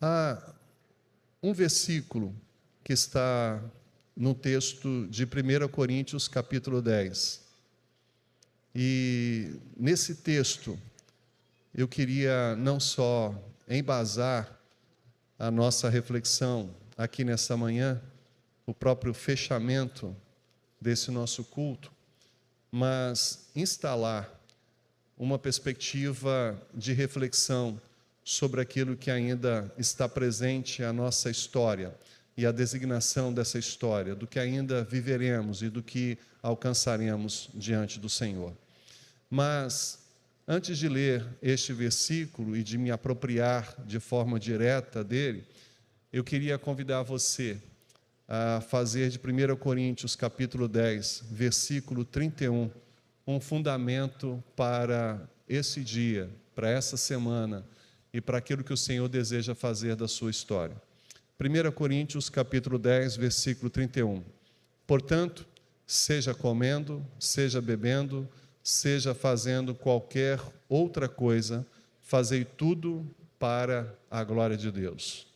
Há um versículo que está no texto de 1 Coríntios, capítulo 10. E nesse texto, eu queria não só embasar a nossa reflexão aqui nessa manhã, o próprio fechamento desse nosso culto, mas instalar uma perspectiva de reflexão sobre aquilo que ainda está presente à nossa história e a designação dessa história, do que ainda viveremos e do que alcançaremos diante do Senhor. Mas, antes de ler este versículo e de me apropriar de forma direta dele, eu queria convidar você a fazer de 1 Coríntios, capítulo 10, versículo 31, um fundamento para esse dia, para essa semana e para aquilo que o Senhor deseja fazer da sua história. 1 Coríntios, capítulo 10, versículo 31. Portanto, seja comendo, seja bebendo, seja fazendo qualquer outra coisa, fazei tudo para a glória de Deus.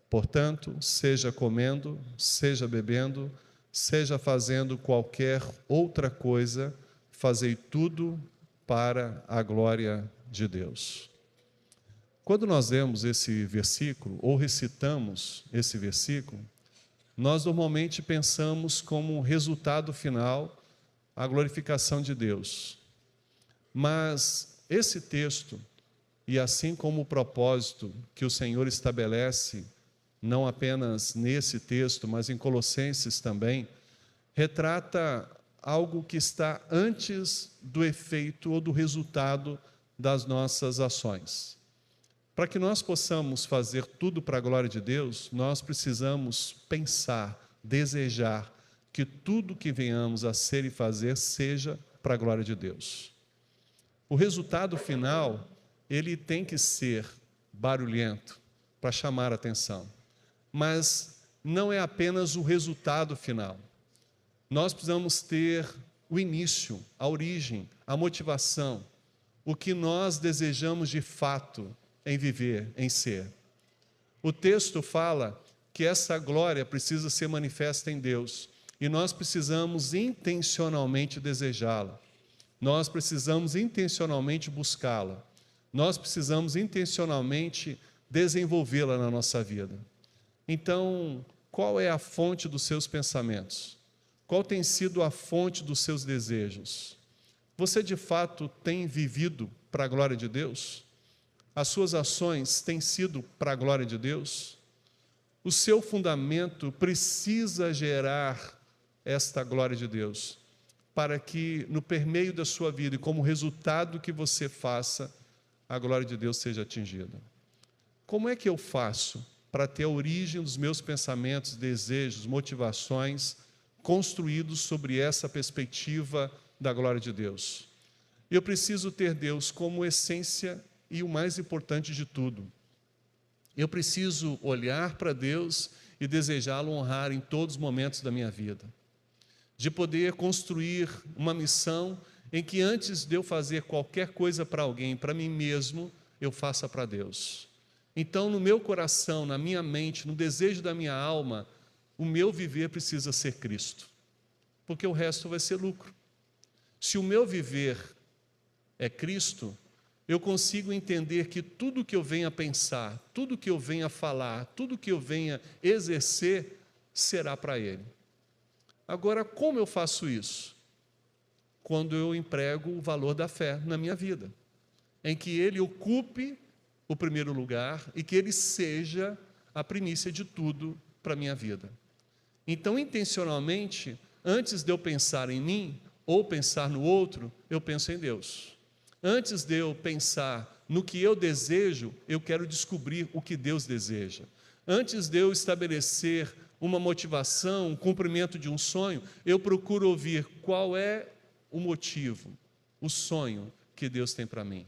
Portanto, seja comendo, seja bebendo, seja fazendo qualquer outra coisa, fazei tudo para a glória de Deus. Quando nós lemos esse versículo, ou recitamos esse versículo, nós normalmente pensamos como resultado final a glorificação de Deus. Mas esse texto, e assim como o propósito que o Senhor estabelece, não apenas nesse texto, mas em Colossenses também, retrata algo que está antes do efeito ou do resultado das nossas ações. Para que nós possamos fazer tudo para a glória de Deus, nós precisamos pensar, desejar que tudo que venhamos a ser e fazer seja para a glória de Deus. O resultado final, ele tem que ser barulhento, para chamar a atenção. Mas não é apenas o resultado final. Nós precisamos ter o início, a origem, a motivação, o que nós desejamos de fato em viver, em ser. O texto fala que essa glória precisa ser manifesta em Deus e nós precisamos intencionalmente desejá-la. Nós precisamos intencionalmente buscá-la. Nós precisamos intencionalmente desenvolvê-la na nossa vida. Então, qual é a fonte dos seus pensamentos? Qual tem sido a fonte dos seus desejos? Você de fato tem vivido para a glória de Deus? As suas ações têm sido para a glória de Deus? O seu fundamento precisa gerar esta glória de Deus, para que no permeio da sua vida e como resultado que você faça, a glória de Deus seja atingida. Como é que eu faço para ter a origem dos meus pensamentos, desejos, motivações construídos sobre essa perspectiva da glória de Deus? Eu preciso ter Deus como essência e o mais importante de tudo. Eu preciso olhar para Deus e desejá-lo honrar em todos os momentos da minha vida. De poder construir uma missão em que antes de eu fazer qualquer coisa para alguém, para mim mesmo, eu faça para Deus. Então, no meu coração, na minha mente, no desejo da minha alma, o meu viver precisa ser Cristo, porque o resto vai ser lucro. Se o meu viver é Cristo, eu consigo entender que tudo que eu venha pensar, tudo que eu venha falar, tudo que eu venha exercer, será para Ele. Agora, como eu faço isso? Quando eu emprego o valor da fé na minha vida, em que Ele ocupe o primeiro lugar e que Ele seja a primícia de tudo para a minha vida. Então, intencionalmente, antes de eu pensar em mim ou pensar no outro, eu penso em Deus. Antes de eu pensar no que eu desejo, eu quero descobrir o que Deus deseja. Antes de eu estabelecer uma motivação, um cumprimento de um sonho, eu procuro ouvir qual é o motivo, o sonho que Deus tem para mim.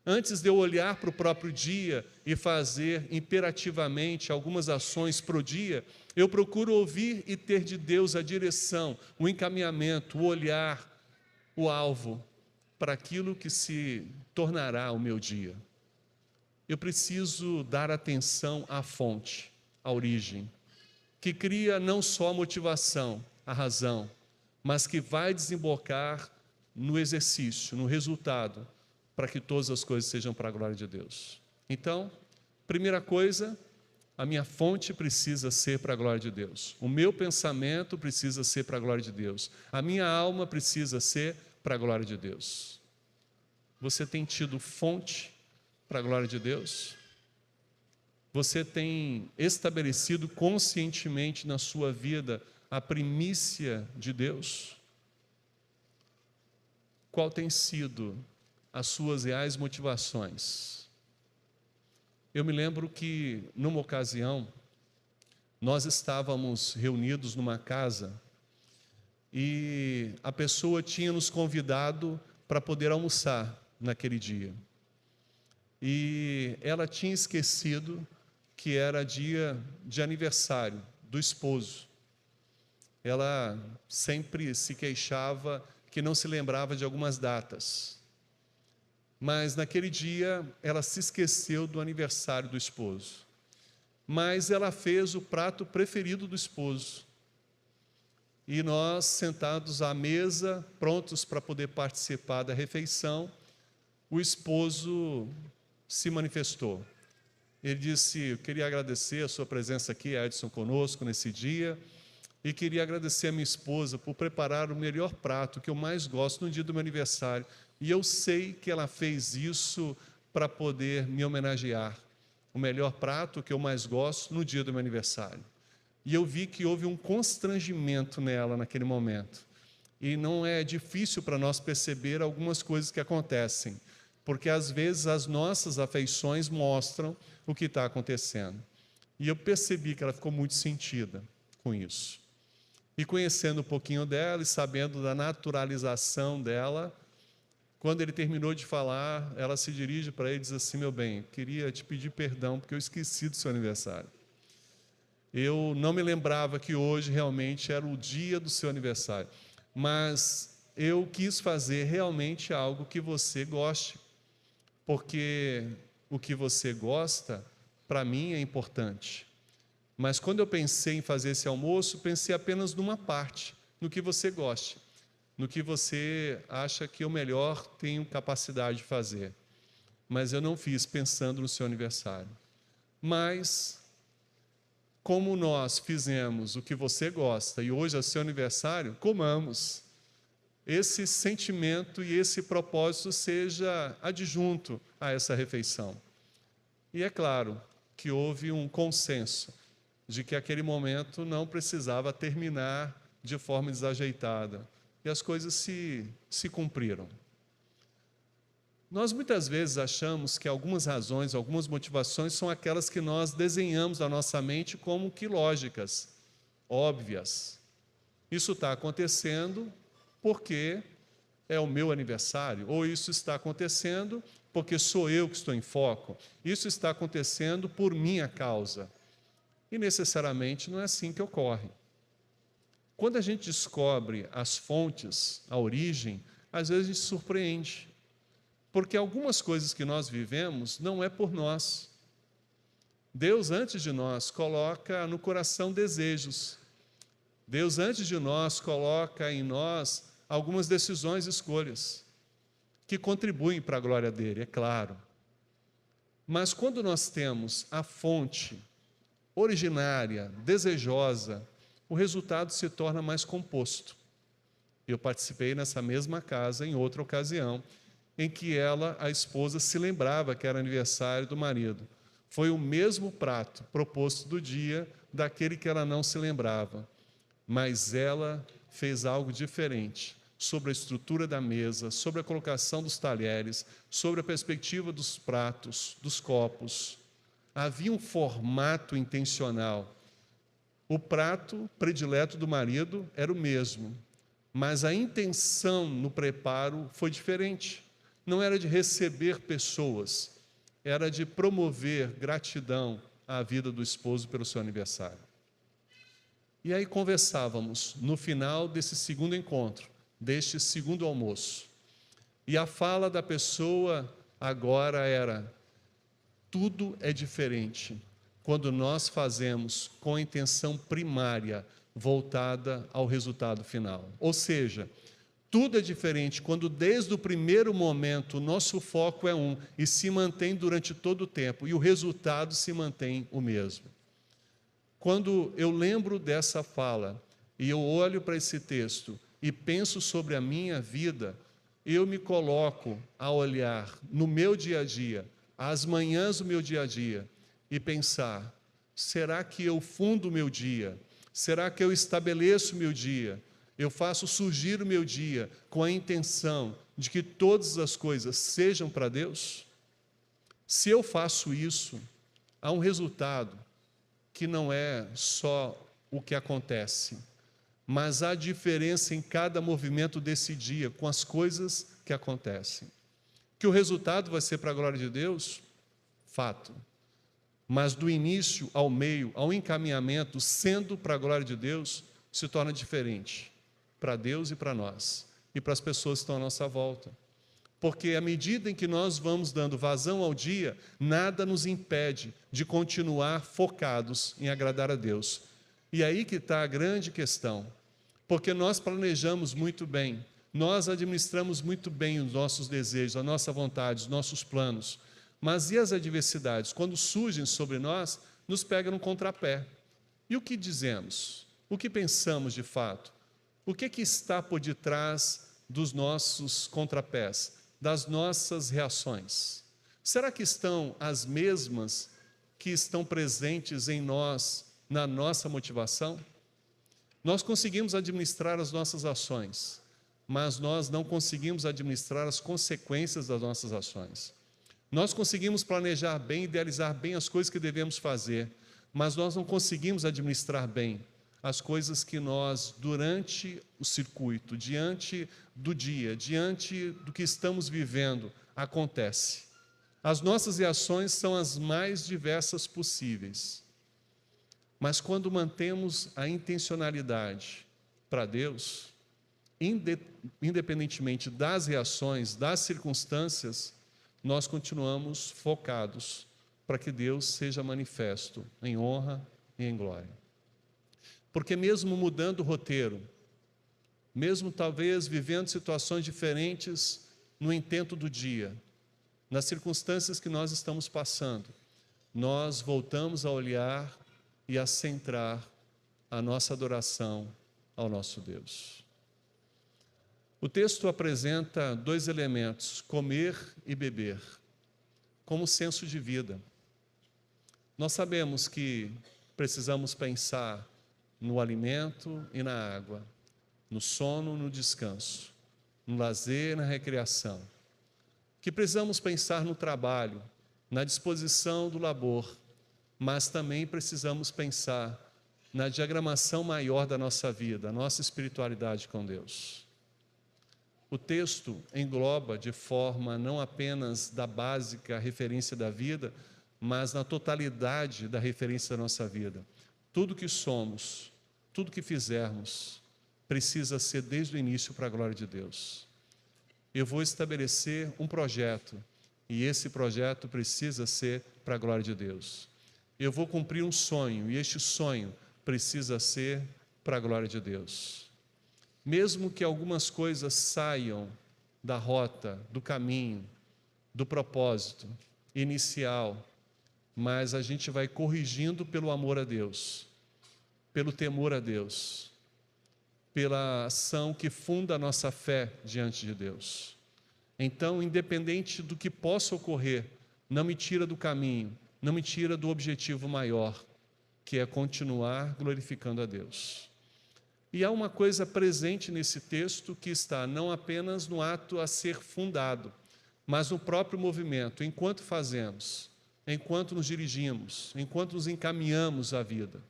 Antes de eu olhar para o próprio dia e fazer imperativamente algumas ações para o dia, eu procuro ouvir e ter de Deus a direção, o encaminhamento, o olhar, o alvo para aquilo que se tornará o meu dia. eu preciso dar atenção à fonte, à origem, que cria não só a motivação, a razão, mas que vai desembocar no exercício, no resultado, para que todas as coisas sejam para a glória de Deus. Então, primeira coisa, a minha fonte precisa ser para a glória de Deus. O meu pensamento precisa ser para a glória de Deus. A minha alma precisa ser para a glória de Deus. Você tem tido fonte para a glória de Deus? Você tem estabelecido conscientemente na sua vida a primícia de Deus? Qual tem sido as suas reais motivações? Eu me lembro que, numa ocasião, nós estávamos reunidos numa casa e a pessoa tinha nos convidado para poder almoçar naquele dia. E ela tinha esquecido que era dia de aniversário do esposo. Ela sempre se queixava que não se lembrava de algumas datas. Mas naquele dia ela se esqueceu do aniversário do esposo. Mas ela fez o prato preferido do esposo. E nós, sentados à mesa, prontos para poder participar da refeição, o esposo se manifestou. Ele disse: eu queria agradecer a sua presença aqui, Edson, conosco nesse dia, e queria agradecer a minha esposa por preparar o melhor prato que eu mais gosto no dia do meu aniversário. E eu sei que ela fez isso para poder me homenagear. O melhor prato que eu mais gosto no dia do meu aniversário. E eu vi que houve um constrangimento nela naquele momento. E não é difícil para nós perceber algumas coisas que acontecem, porque às vezes as nossas afeições mostram o que está acontecendo. E eu percebi que ela ficou muito sentida com isso. E conhecendo um pouquinho dela e sabendo da naturalização dela, quando ele terminou de falar, ela se dirige para ele e diz assim: meu bem, queria te pedir perdão porque eu esqueci do seu aniversário. Eu não me lembrava que hoje realmente era o dia do seu aniversário, mas eu quis fazer realmente algo que você goste, porque o que você gosta, para mim, é importante. Mas quando eu pensei em fazer esse almoço, pensei apenas numa parte, no que você goste, no que você acha que eu melhor tenho capacidade de fazer. Mas eu não fiz pensando no seu aniversário. Mas, como nós fizemos o que você gosta e hoje é seu aniversário, comamos. Esse sentimento e esse propósito seja adjunto a essa refeição. E é claro que houve um consenso de que aquele momento não precisava terminar de forma desajeitada. E as coisas se cumpriram. Nós muitas vezes achamos que algumas razões, algumas motivações são aquelas que nós desenhamos na nossa mente como que lógicas, óbvias. Isso está acontecendo porque é o meu aniversário, ou isso está acontecendo porque sou eu que estou em foco, isso está acontecendo por minha causa. E necessariamente não é assim que ocorre. Quando a gente descobre as fontes, a origem, às vezes a gente se surpreende, porque algumas coisas que nós vivemos não é por nós. Deus, antes de nós, coloca no coração desejos. Deus, antes de nós, coloca em nós algumas decisões e escolhas que contribuem para a glória dele, é claro. Mas quando nós temos a fonte originária, desejosa, o resultado se torna mais composto. Eu participei nessa mesma casa em outra ocasião, em que ela, a esposa, se lembrava que era aniversário do marido. Foi o mesmo prato proposto do dia daquele que ela não se lembrava, mas ela fez algo diferente sobre a estrutura da mesa, sobre a colocação dos talheres, sobre a perspectiva dos pratos, dos copos. Havia um formato intencional. O prato predileto do marido era o mesmo, mas a intenção no preparo foi diferente. Não era de receber pessoas, era de promover gratidão à vida do esposo pelo seu aniversário. E aí conversávamos no final desse segundo encontro, deste segundo almoço. E a fala da pessoa agora era: tudo é diferente quando nós fazemos com a intenção primária voltada ao resultado final. Ou seja, tudo é diferente quando desde o primeiro momento o nosso foco é um e se mantém durante todo o tempo e o resultado se mantém o mesmo. Quando eu lembro dessa fala e eu olho para esse texto e penso sobre a minha vida, eu me coloco a olhar no meu dia a dia, às manhãs do meu dia a dia, e pensar: será que eu fundo o meu dia? Será que eu estabeleço o meu dia? Eu faço surgir o meu dia com a intenção de que todas as coisas sejam para Deus? Se eu faço isso, há um resultado que não é só o que acontece, mas há diferença em cada movimento desse dia com as coisas que acontecem. Que o resultado vai ser para a glória de Deus? Fato. Mas do início ao meio, ao encaminhamento, sendo para a glória de Deus, se torna diferente para Deus e para nós, e para as pessoas que estão à nossa volta. Porque à medida em que nós vamos dando vazão ao dia, nada nos impede de continuar focados em agradar a Deus. E aí que está a grande questão, porque nós planejamos muito bem, nós administramos muito bem os nossos desejos, a nossa vontade, os nossos planos, mas e as adversidades, quando surgem sobre nós, nos pegam no contrapé. E o que dizemos? O que pensamos de fato? O que está por detrás dos nossos contrapés, das nossas reações? Será que estão as mesmas que estão presentes em nós, na nossa motivação? Nós conseguimos administrar as nossas ações, mas nós não conseguimos administrar as consequências das nossas ações. Nós conseguimos planejar bem, idealizar bem as coisas que devemos fazer, mas nós não conseguimos administrar bem as coisas que nós, durante o circuito, diante do dia, diante do que estamos vivendo, acontece. As nossas reações são as mais diversas possíveis. Mas quando mantemos a intencionalidade para Deus, independentemente das reações, das circunstâncias, nós continuamos focados para que Deus seja manifesto em honra e em glória. Porque mesmo mudando o roteiro, mesmo talvez vivendo situações diferentes no intento do dia, nas circunstâncias que nós estamos passando, nós voltamos a olhar e a centrar a nossa adoração ao nosso Deus. O texto apresenta dois elementos, comer e beber, como senso de vida. Nós sabemos que precisamos pensar no alimento e na água, no sono, no descanso, no lazer, na recreação. Que precisamos pensar no trabalho, na disposição do labor, mas também precisamos pensar na diagramação maior da nossa vida, a nossa espiritualidade com Deus. O texto engloba de forma não apenas da básica referência da vida, mas na totalidade da referência da nossa vida. Tudo que somos, tudo que fizermos, precisa ser desde o início para a glória de Deus. Eu vou estabelecer um projeto, e esse projeto precisa ser para a glória de Deus. Eu vou cumprir um sonho, e este sonho precisa ser para a glória de Deus. Mesmo que algumas coisas saiam da rota, do caminho, do propósito inicial, mas a gente vai corrigindo pelo amor a Deus, pelo temor a Deus, pela ação que funda a nossa fé diante de Deus. Então, independente do que possa ocorrer, não me tira do caminho, não me tira do objetivo maior, que é continuar glorificando a Deus. E há uma coisa presente nesse texto que está não apenas no ato a ser fundado, mas no próprio movimento, enquanto fazemos, enquanto nos dirigimos, enquanto nos encaminhamos à vida,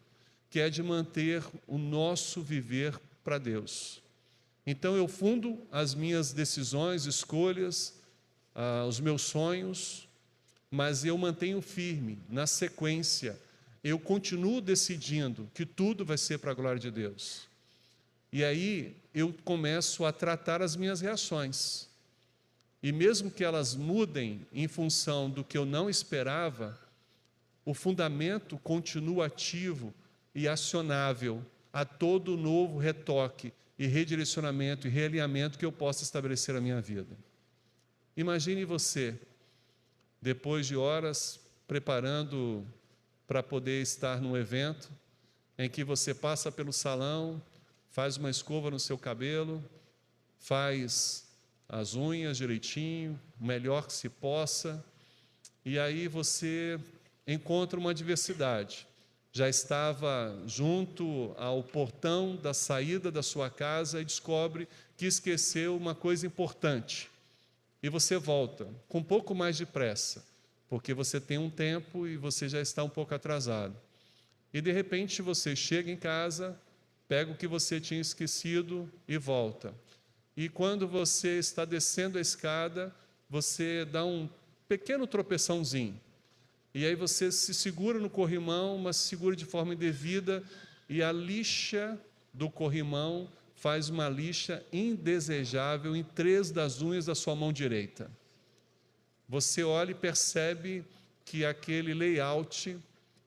que é de manter o nosso viver para Deus. Então eu fundo as minhas decisões, escolhas, os meus sonhos, mas eu mantenho firme na sequência, eu continuo decidindo que tudo vai ser para a glória de Deus. E aí eu começo a tratar as minhas reações. e mesmo que elas mudem em função do que eu não esperava, o fundamento continua ativo e acionável a todo novo retoque e redirecionamento e realinhamento que eu possa estabelecer na minha vida. Imagine você, depois de horas preparando para poder estar num evento em que você passa pelo salão, faz uma escova no seu cabelo, faz as unhas direitinho, o melhor que se possa, e aí você encontra uma adversidade. Já estava junto ao portão da saída da sua casa e descobre que esqueceu uma coisa importante. E você volta com um pouco mais de pressa, porque você tem um tempo e você já está um pouco atrasado. E de repente você chega em casa, pega o que você tinha esquecido e volta. E quando você está descendo a escada, você dá um pequeno tropeçãozinho. E aí você se segura no corrimão, mas se segura de forma indevida, e a lixa do corrimão faz uma lixa indesejável em 3 das unhas da sua mão direita. Você olha e percebe que aquele layout,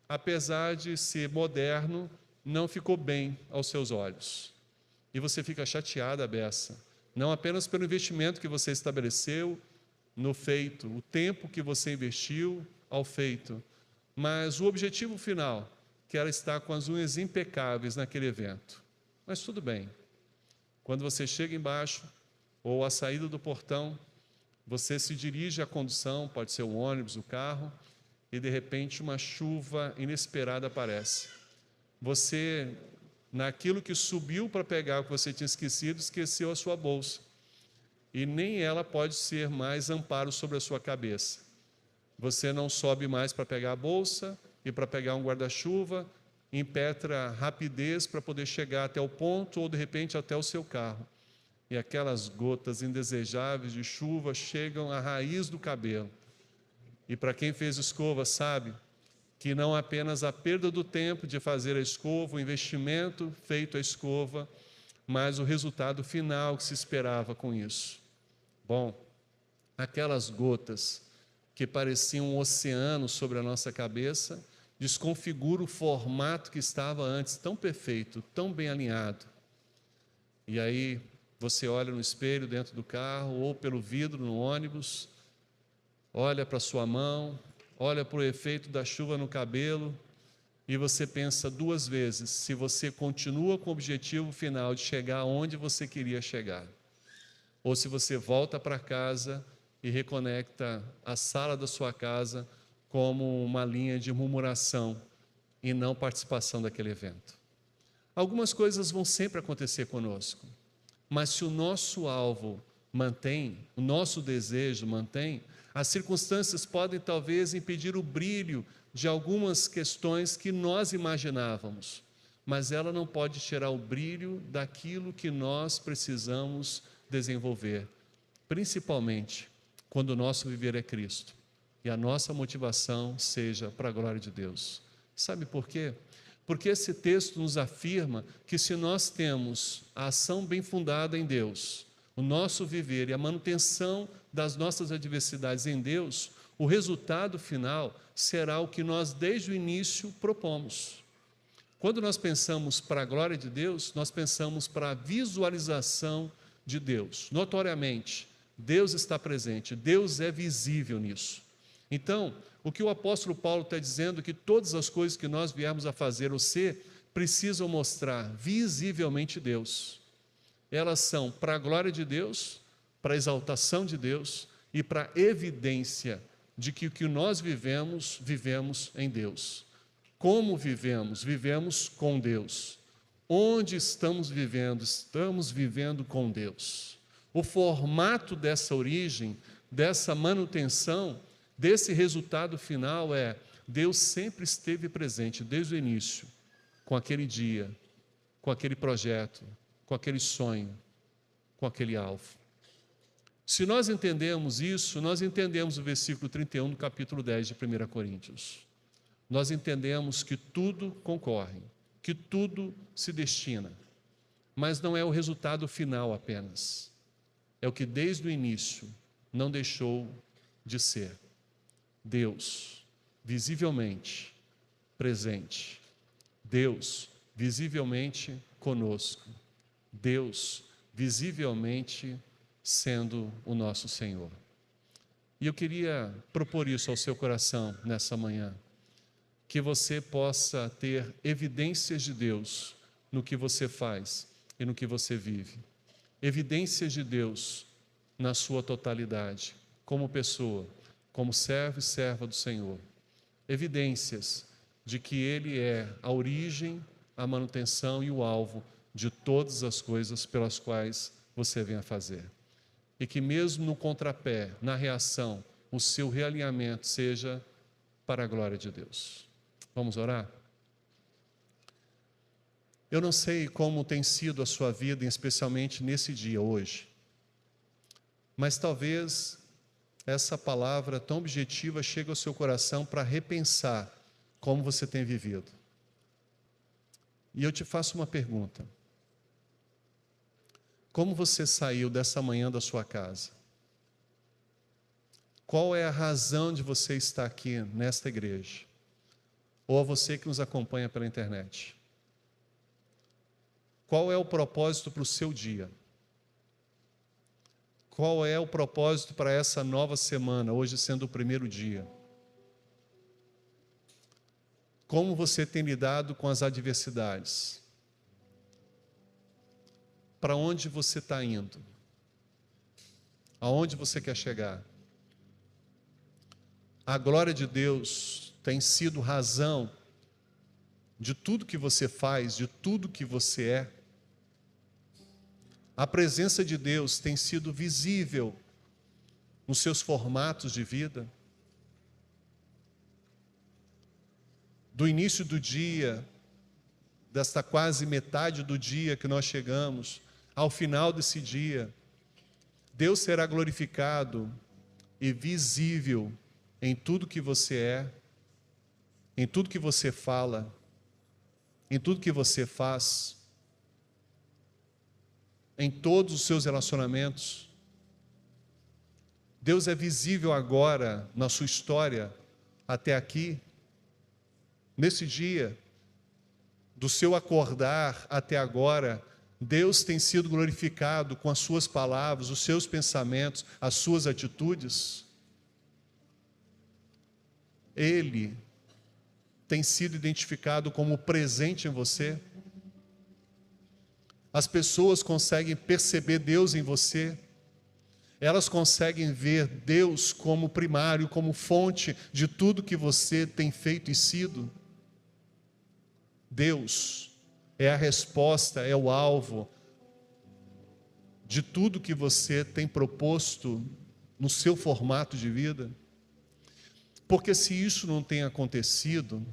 apesar de ser moderno, não ficou bem aos seus olhos. E você fica chateada à beça, não apenas pelo investimento que você estabeleceu no feito, o tempo que você investiu ao feito, mas o objetivo final, que era estar com as unhas impecáveis naquele evento. Mas tudo bem. Quando você chega embaixo, ou à saída do portão, você se dirige à condução, pode ser o ônibus, o carro, e de repente uma chuva inesperada aparece. Você, naquilo que subiu para pegar o que você tinha esquecido, esqueceu a sua bolsa. E nem ela pode ser mais amparo sobre a sua cabeça. Você não sobe mais para pegar a bolsa e para pegar um guarda-chuva, impetra rapidez para poder chegar até o ponto ou de repente até o seu carro. E aquelas gotas indesejáveis de chuva chegam à raiz do cabelo. E para quem fez escova sabe que não apenas a perda do tempo de fazer a escova, o investimento feito à escova, mas o resultado final que se esperava com isso. Bom, aquelas gotas que pareciam um oceano sobre a nossa cabeça, desconfigura o formato que estava antes, tão perfeito, tão bem alinhado. E aí você olha no espelho dentro do carro, ou pelo vidro no ônibus, olha para a sua mão, olha para o efeito da chuva no cabelo, e você pensa 2 vezes se você continua com o objetivo final de chegar onde você queria chegar, ou se você volta para casa e reconecta a sala da sua casa como uma linha de murmuração e não participação daquele evento. Algumas coisas vão sempre acontecer conosco, mas se o nosso alvo mantém, o nosso desejo mantém, as circunstâncias podem talvez impedir o brilho de algumas questões que nós imaginávamos, mas ela não pode tirar o brilho daquilo que nós precisamos desenvolver, principalmente quando o nosso viver é Cristo e a nossa motivação seja para a glória de Deus. Sabe por quê? Porque esse texto nos afirma que se nós temos a ação bem fundada em Deus, o nosso viver e a manutenção das nossas adversidades em Deus, o resultado final será o que nós desde o início propomos. Quando nós pensamos para a glória de Deus, nós pensamos para a visualização de Deus. Notoriamente, Deus está presente, Deus é visível nisso. Então, o que o apóstolo Paulo está dizendo é que todas as coisas que nós viermos a fazer ou ser, precisam mostrar visivelmente Deus. Elas são para a glória de Deus, para a exaltação de Deus e para a evidência de que o que nós vivemos, vivemos em Deus. Como vivemos? Vivemos com Deus. Onde estamos vivendo com Deus. O formato dessa origem, dessa manutenção, desse resultado final é: Deus sempre esteve presente desde o início, com aquele dia, com aquele projeto, com aquele sonho, com aquele alvo. Se nós entendemos isso, nós entendemos o versículo 31 do capítulo 10 de 1 Coríntios. Nós entendemos que tudo concorre, que tudo se destina, mas não é o resultado final apenas. É o que desde o início não deixou de ser. Deus, visivelmente presente. Deus, visivelmente conosco. Deus, visivelmente sendo o nosso Senhor. E eu queria propor isso ao seu coração nessa manhã, que você possa ter evidências de Deus no que você faz e no que você vive. Evidências de Deus na sua totalidade, como pessoa, como servo e serva do Senhor. Evidências de que Ele é a origem, a manutenção e o alvo de todas as coisas pelas quais você vem a fazer. E que mesmo no contrapé, na reação, o seu realinhamento seja para a glória de Deus. Vamos orar? Eu não sei como tem sido a sua vida, especialmente nesse dia, hoje. Mas talvez essa palavra tão objetiva chegue ao seu coração para repensar como você tem vivido. E eu te faço uma pergunta. Como você saiu dessa manhã da sua casa? Qual é a razão de você estar aqui nesta igreja? Ou a você que nos acompanha pela internet? Qual é o propósito para o seu dia? Qual é o propósito para essa nova semana, hoje sendo o primeiro dia? Como você tem lidado com as adversidades? Para onde você está indo? Aonde você quer chegar? A glória de Deus tem sido razão de tudo que você faz, de tudo que você é. A presença de Deus tem sido visível nos seus formatos de vida. Do início do dia, desta quase metade do dia que nós chegamos, ao final desse dia, Deus será glorificado e visível em tudo que você é, em tudo que você fala, em tudo que você faz, em todos os seus relacionamentos. Deus é visível agora na sua história, até aqui, nesse dia, do seu acordar até agora. Deus tem sido glorificado com as suas palavras, os seus pensamentos, as suas atitudes. Ele tem sido identificado como presente em você. As pessoas conseguem perceber Deus em você. Elas conseguem ver Deus como primário, como fonte de tudo que você tem feito e sido. Deus é a resposta, é o alvo de tudo que você tem proposto no seu formato de vida. Porque se isso não tem acontecido,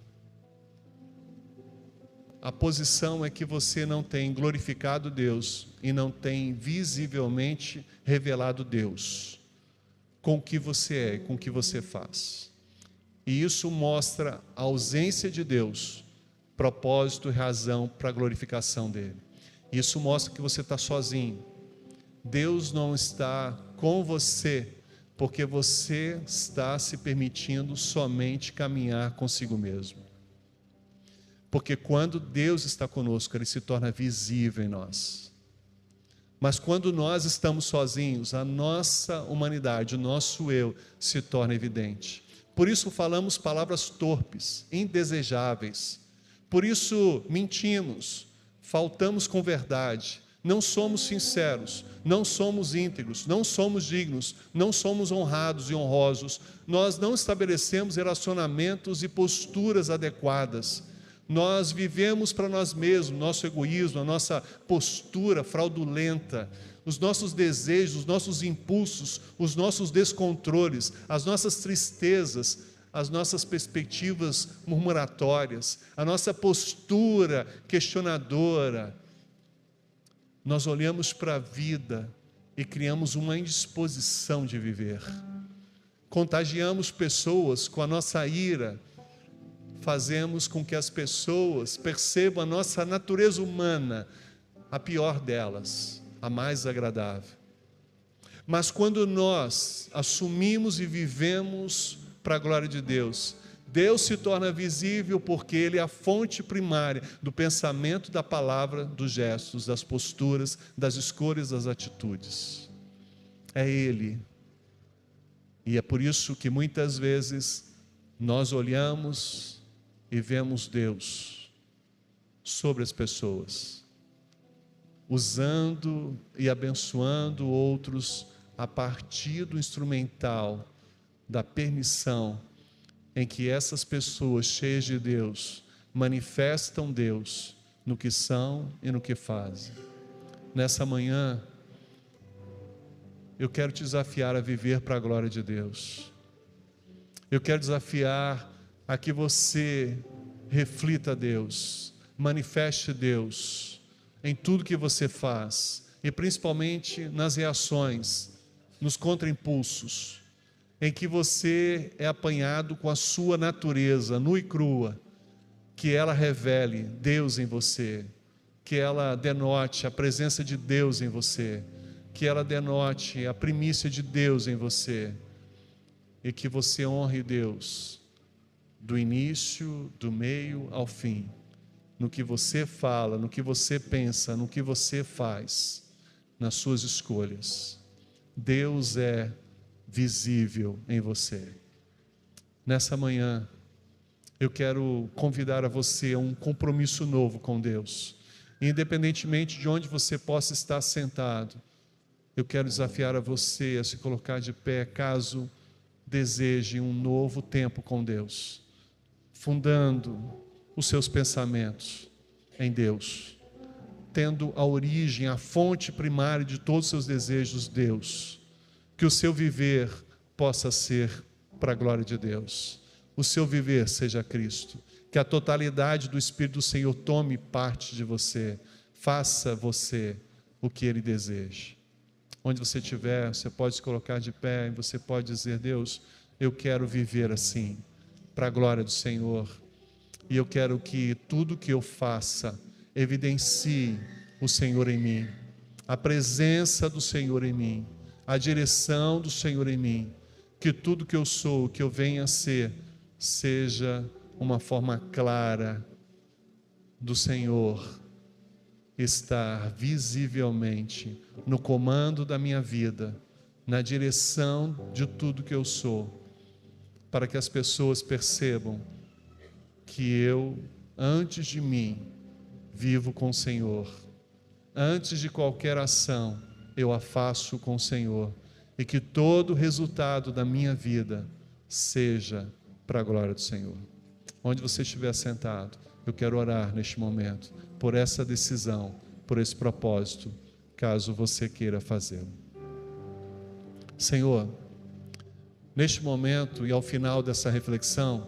a posição é que você não tem glorificado Deus e não tem visivelmente revelado Deus com o que você é e com o que você faz. E isso mostra a ausência de Deus, propósito e razão para a glorificação dele. Isso mostra que você está sozinho. Deus não está com você, porque você está se permitindo somente caminhar consigo mesmo. Porque quando Deus está conosco, Ele se torna visível em nós. Mas quando nós estamos sozinhos, a nossa humanidade, o nosso eu, se torna evidente. Por isso falamos palavras torpes, indesejáveis. Por isso mentimos, faltamos com verdade, não somos sinceros, não somos íntegros, não somos dignos, não somos honrados e honrosos. Nós não estabelecemos relacionamentos e posturas adequadas. Nós vivemos para nós mesmos, nosso egoísmo, a nossa postura fraudulenta, os nossos desejos, os nossos impulsos, os nossos descontroles, as nossas tristezas, as nossas perspectivas murmuratórias, a nossa postura questionadora. Nós olhamos para a vida e criamos uma indisposição de viver. Contagiamos pessoas com a nossa ira, fazemos com que as pessoas percebam a nossa natureza humana, a pior delas, a mais agradável. Mas quando nós assumimos e vivemos para a glória de Deus, Deus se torna visível porque Ele é a fonte primária do pensamento, da palavra, dos gestos, das posturas, das escolhas, das atitudes. É Ele. E é por isso que muitas vezes nós olhamos e vemos Deus sobre as pessoas, usando e abençoando outros a partir do instrumental da permissão em que essas pessoas cheias de Deus manifestam Deus no que são e no que fazem. Nessa manhã, eu quero te desafiar a viver para a glória de Deus. Eu quero desafiar a que você reflita Deus, manifeste Deus em tudo que você faz, e principalmente nas reações, nos contraimpulsos, em que você é apanhado com a sua natureza nua e crua, que ela revele Deus em você, que ela denote a presença de Deus em você, que ela denote a primícia de Deus em você, e que você honre Deus do início, do meio ao fim, no que você fala, no que você pensa, no que você faz, nas suas escolhas. Deus é visível em você. Nessa manhã, eu quero convidar a você a um compromisso novo com Deus. Independentemente de onde você possa estar sentado, eu quero desafiar a você a se colocar de pé, caso deseje um novo tempo com Deus, fundando os seus pensamentos em Deus, tendo a origem, a fonte primária de todos os seus desejos, Deus. Que o seu viver possa ser para a glória de Deus, o seu viver seja Cristo, que a totalidade do Espírito do Senhor tome parte de você, faça você o que Ele deseja. Onde você estiver, você pode se colocar de pé e você pode dizer: Deus, eu quero viver assim, para a glória do Senhor, e eu quero que tudo que eu faça evidencie o Senhor em mim, a presença do Senhor em mim, a direção do Senhor em mim, que tudo que eu sou, que eu venha a ser, seja uma forma clara do Senhor estar visivelmente no comando da minha vida, na direção de tudo que eu sou, para que as pessoas percebam que eu, antes de mim, vivo com o Senhor. Antes de qualquer ação, eu a faço com o Senhor, e que todo o resultado da minha vida seja para a glória do Senhor. Onde você estiver sentado, eu quero orar neste momento por essa decisão, por esse propósito, caso você queira fazê-lo. Senhor, neste momento e ao final dessa reflexão,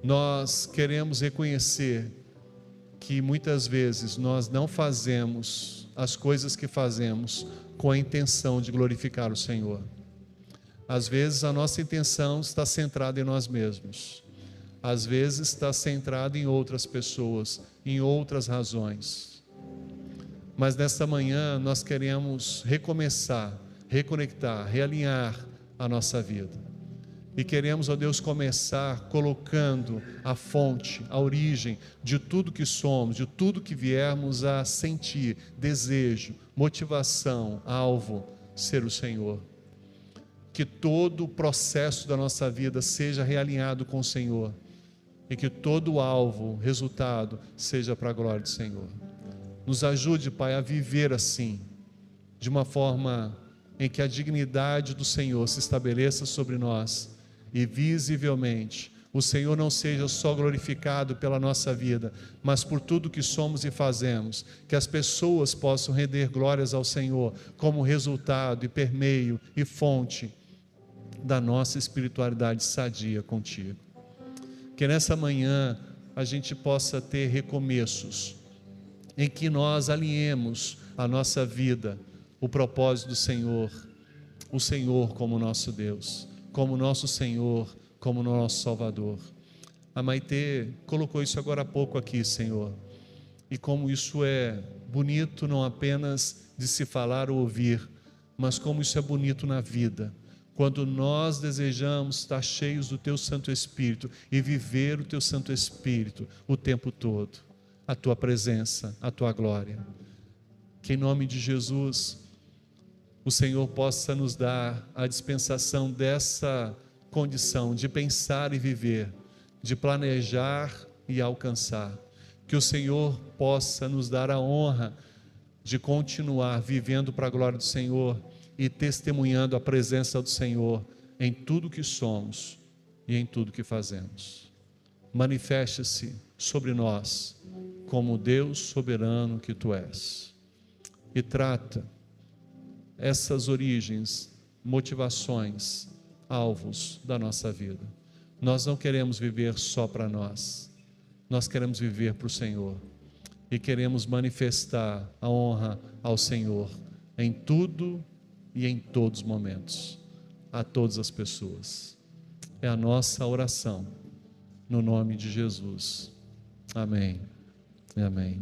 nós queremos reconhecer que muitas vezes nós não fazemos as coisas que fazemos com a intenção de glorificar o Senhor. Às vezes a nossa intenção está centrada em nós mesmos, às vezes está centrada em outras pessoas, em outras razões. Mas nesta manhã nós queremos recomeçar, reconectar, realinhar a nossa vida. E queremos, ó Deus, começar colocando a fonte, a origem de tudo que somos, de tudo que viermos a sentir, desejo, motivação, alvo, ser o Senhor. Que todo o processo da nossa vida seja realinhado com o Senhor. E que todo o alvo, resultado, seja para a glória do Senhor. Nos ajude, Pai, a viver assim, de uma forma em que a dignidade do Senhor se estabeleça sobre nós, e visivelmente o Senhor não seja só glorificado pela nossa vida, mas por tudo que somos e fazemos, que as pessoas possam render glórias ao Senhor como resultado e permeio e fonte da nossa espiritualidade sadia contigo. Que nessa manhã a gente possa ter recomeços em que nós alinhemos a nossa vida, o propósito do Senhor, o Senhor como nosso Deus, como nosso Senhor, como nosso Salvador. A Maitê colocou isso agora há pouco aqui, Senhor, e como isso é bonito não apenas de se falar ou ouvir, mas como isso é bonito na vida, quando nós desejamos estar cheios do Teu Santo Espírito e viver o Teu Santo Espírito o tempo todo, a Tua presença, a Tua glória. Que em nome de Jesus, o Senhor possa nos dar a dispensação dessa condição de pensar e viver, de planejar e alcançar. Que o Senhor possa nos dar a honra de continuar vivendo para a glória do Senhor e testemunhando a presença do Senhor em tudo que somos e em tudo que fazemos. Manifeste-se sobre nós como o Deus soberano que Tu és. E trata essas origens, motivações, alvos da nossa vida. Nós não queremos viver só para nós. Nós queremos viver para o Senhor e queremos manifestar a honra ao Senhor em tudo e em todos os momentos, a todas as pessoas. É a nossa oração, no nome de Jesus. Amém. Amém.